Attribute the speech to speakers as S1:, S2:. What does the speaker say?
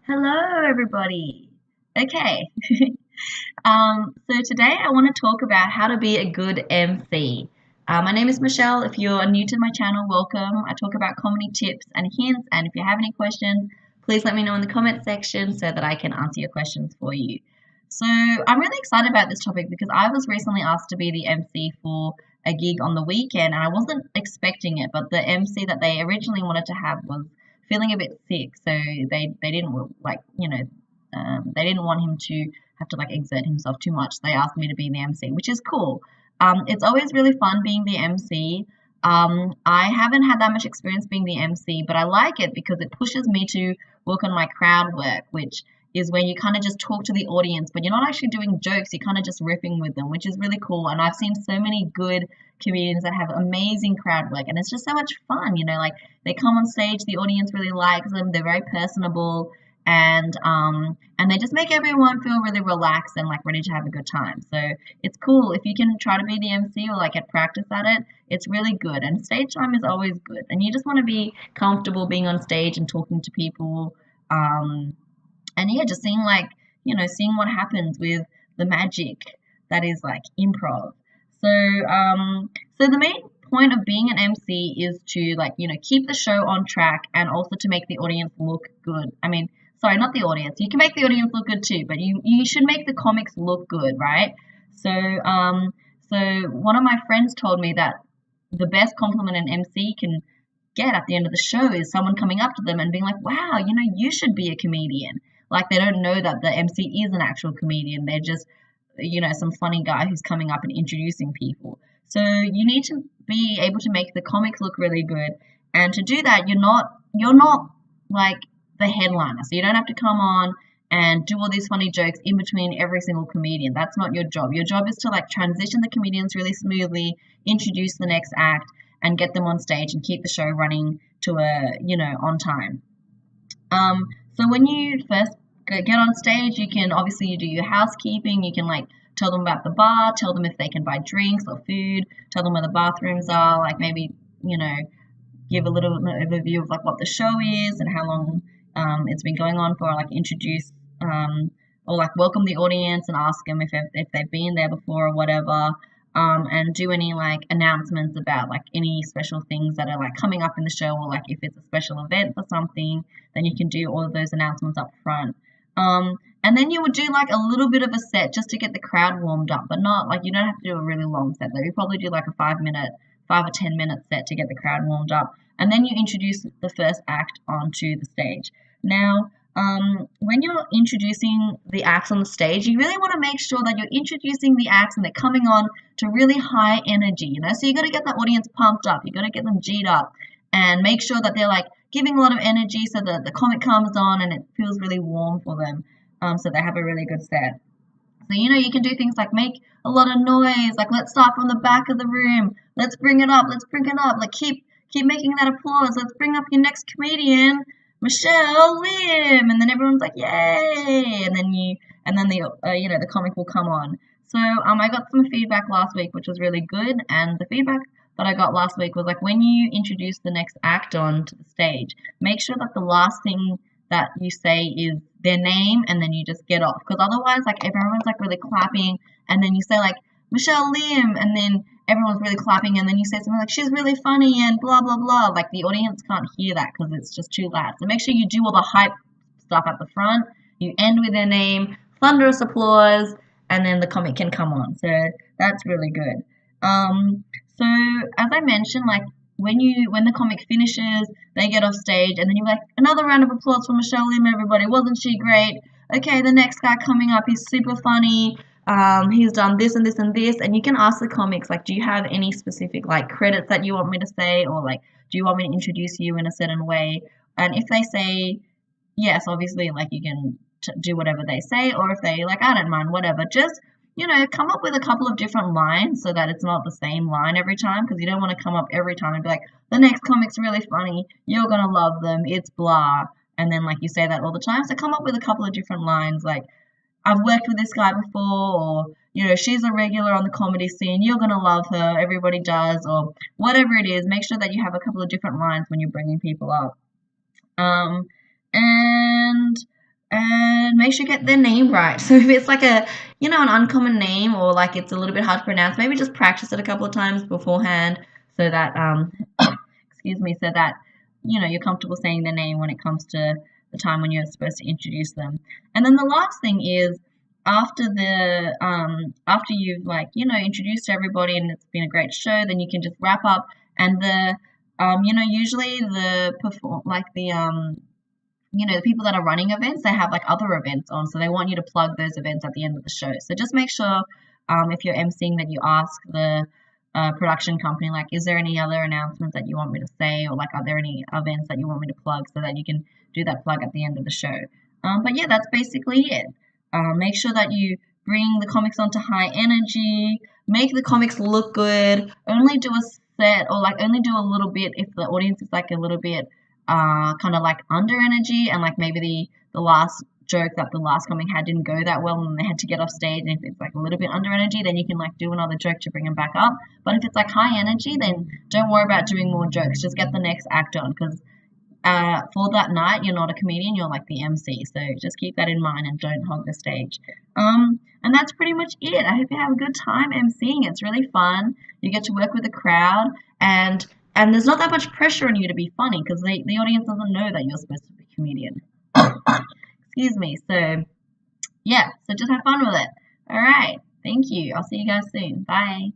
S1: Hello, everybody. Okay. So today I want to talk about how to be a good MC. My name is Michelle. If you're new to my channel, welcome. I talk about comedy tips and hints, and if you have any questions, please let me know in the comment section so that I can answer your questions for you. So I'm really excited about this topic because I was recently asked to be the MC for a gig on the weekend, and I wasn't expecting it, but the MC that they originally wanted to have was feeling a bit sick, so they didn't they didn't want him to have to like exert himself too much. They asked me to be the MC, which is cool. It's always really fun being the MC. I haven't had that much experience being the MC, but I like it because it pushes me to work on my crowd work, which is where you kind of just talk to the audience, but you're not actually doing jokes, you're kind of just riffing with them, which is really cool. And I've seen so many good comedians that have amazing crowd work, and it's just so much fun, like they come on stage, the audience really likes them, they're very personable, and they just make everyone feel really relaxed and like ready to have a good time. So it's cool if you can try to be the MC or like get practice at it. It's really good, and stage time is always good, and you just want to be comfortable being on stage and talking to people. And yeah, just seeing seeing what happens with the magic that is like improv. So the main point of being an MC is to keep the show on track and also to make the audience look good. I mean, sorry, not the audience. You can make the audience look good too, but you should make the comics look good, right? So one of my friends told me that the best compliment an MC can get at the end of the show is someone coming up to them and being like, wow, you should be a comedian. Like they don't know that the MC is an actual comedian. They're just, some funny guy who's coming up and introducing people. So you need to be able to make the comics look really good. And to do that, you're not like the headliner. So you don't have to come on and do all these funny jokes in between every single comedian. That's not your job. Your job is to like transition the comedians really smoothly, introduce the next act, and get them on stage and keep the show running to on time. So when you first get on stage, you do your housekeeping. You can like tell them about the bar, tell them if they can buy drinks or food, tell them where the bathrooms are, like maybe, give a little overview of like what the show is and how long it's been going on for, like introduce or like welcome the audience and ask them if they've been there before or whatever. And do any like announcements about like any special things that are like coming up in the show, or like if it's a special event for something, then you can do all of those announcements up front. And then you would do like a little bit of a set just to get the crowd warmed up, but not like you don't have to do a really long set though. You probably do like a 5 or 10 minute set to get the crowd warmed up, and then you introduce the first act onto the stage. Now, when you're introducing the acts on the stage, you really want to make sure that you're introducing the acts and they're coming on to really high energy, so you got to get the audience pumped up, you got to get them G'd up, and make sure that they're like giving a lot of energy so that the comic comes on and it feels really warm for them, so they have a really good set. So you can do things like make a lot of noise, like let's start from the back of the room, let's bring it up, like keep making that applause, let's bring up your next comedian, Michelle Lim, and then everyone's like, yay, and then the comic will come on. So I got some feedback last week, which was really good, and the feedback that I got last week was like, when you introduce the next act onto the stage, make sure that the last thing that you say is their name, and then you just get off, because otherwise like everyone's like really clapping, and then you say like Michelle Lim, and then everyone's really clapping, and then you say something like she's really funny and blah blah blah, like the audience can't hear that because it's just too loud. So make sure you do all the hype stuff at the front, you end with their name, thunderous applause, and then the comic can come on. So that's really good. So as I mentioned, like when the comic finishes, they get off stage, and then you're like, another round of applause for Michelle Lim, everybody, wasn't she great? Okay, the next guy coming up, he's super funny. He's done this and this and this, and you can ask the comics like, do you have any specific like credits that you want me to say, or like, do you want me to introduce you in a certain way? And if they say yes, obviously like you can do whatever they say, or if they like, I don't mind, whatever, just come up with a couple of different lines so that it's not the same line every time, because you don't want to come up every time and be like, the next comic's really funny, you're gonna love them, it's blah, and then like you say that all the time. So come up with a couple of different lines like, I've worked with this guy before, or she's a regular on the comedy scene, you're gonna love her, everybody does, or whatever it is. Make sure that you have a couple of different lines when you're bringing people up. And and make sure you get their name right. So if it's like a, an uncommon name or like it's a little bit hard to pronounce, maybe just practice it a couple of times beforehand so that, excuse me, so that, you're comfortable saying their name when it comes to the time when you're supposed to introduce them. And then the last thing is after you've like, introduced everybody and it's been a great show, then you can just wrap up and usually the perform like the people that are running events, they have like other events on, so they want you to plug those events at the end of the show. So just make sure if you're emceeing that you ask the production company, like, is there any other announcements that you want me to say, or like, are there any events that you want me to plug so that you can do that plug at the end of the show. But yeah, that's basically it. Make sure that you bring the comics onto high energy, make the comics look good, only do a set or like only do a little bit if the audience is like a little bit kind of like under energy and like maybe the last joke that the last comic had didn't go that well and they had to get off stage, and if it's like a little bit under energy then you can like do another joke to bring them back up. But if it's like high energy, then don't worry about doing more jokes, just get the next act on, because for that night you're not a comedian, you're like the MC, so just keep that in mind and don't hog the stage. And that's pretty much it. I hope you have a good time MCing. It's really fun. You get to work with the crowd, and there's not that much pressure on you to be funny because the audience doesn't know that you're supposed to be a comedian. Excuse me. So yeah, so just have fun with it. All right. Thank you. I'll see you guys soon. Bye.